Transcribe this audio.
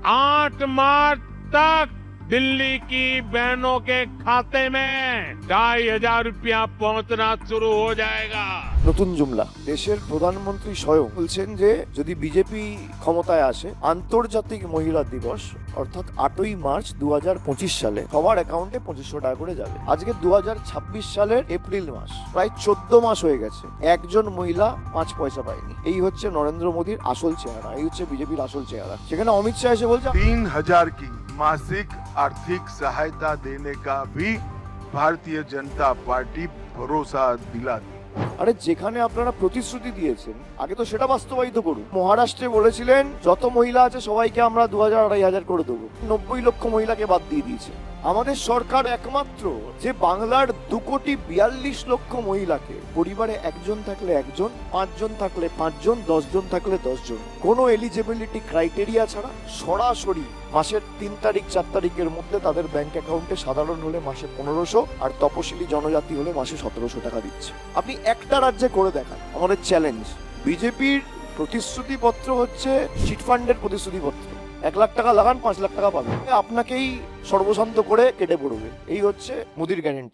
8 मार्च तक दिल्ली की बहनों के खाते में 2,500 रुपया पहुंचना शुरू हो जाएगा। নতুন জুমলা দেশের প্রধানমন্ত্রী স্বয়ং বলছেন যে যদি বিজেপি ক্ষমতায় আসে আন্তর্জাতিক মহিলা দিবস অর্থাৎ 8ই মার্চ 2025 সালে সবার অ্যাকাউন্টে 2500 টাকা করে যাবে। আজকে 2026 সালের এপ্রিল মাস, প্রায় 14 মাস হয়ে গেছে, একজন মহিলা 5 পয়সা পায়নি। এই হচ্ছে নরেন্দ্র মোদীর আসল চেহারা, এই হচ্ছে বিজেপির আসল চেহারা। সেখানে অমিত শাহ এসে বলছে 3,000 की मासिक आर्थिक सहायता देने का भी भारतीय जनता पार्टी भरोसा दिलाती। আরে যেখানে আপনারা প্রতিশ্রুতি দিয়েছেন আগে তো সেটা বাস্তবায়িত করুন। মহারাষ্ট্রে বলেছিলেন যত মহিলা আছে সবাইকে আমরা 2,000 2,500 করে দেবো, 90 লক্ষ মহিলাকে বাদ দিয়ে দিয়েছে। আমাদের সরকার একমাত্র যে বাংলার 2,42 লক্ষ মহিলাকে পরিবারে একজন থাকলে একজন, 5 জন থাকলে 5 জন, 10 জন থাকলে 10 জন, কোনো এলিজিবিলিটি ক্রাইটেরিয়া ছাড়া সরাসরি মাসের 3 তারিখ 4 তারিখের মধ্যে তাদের ব্যাংক অ্যাকাউন্টে সাধারণ হলে মাসে 1500 আর তপশিলি জনজাতি হলে মাসে 1700 টাকা দিচ্ছে। আপনি একটা রাজ্যে করে দেখান, আমাদের চ্যালেঞ্জ। বিজেপির প্রতিশ্রুতিপত্র হচ্ছে চিটফান্ডের প্রতিশ্রুতিপত্র, 1 লাখ টাকা লাগান 5 লাখ টাকা পাবেন, আপনাকেই সর্বশান্ত করে কেটে পড়বে। এই হচ্ছে মোদির গ্যারেন্টি।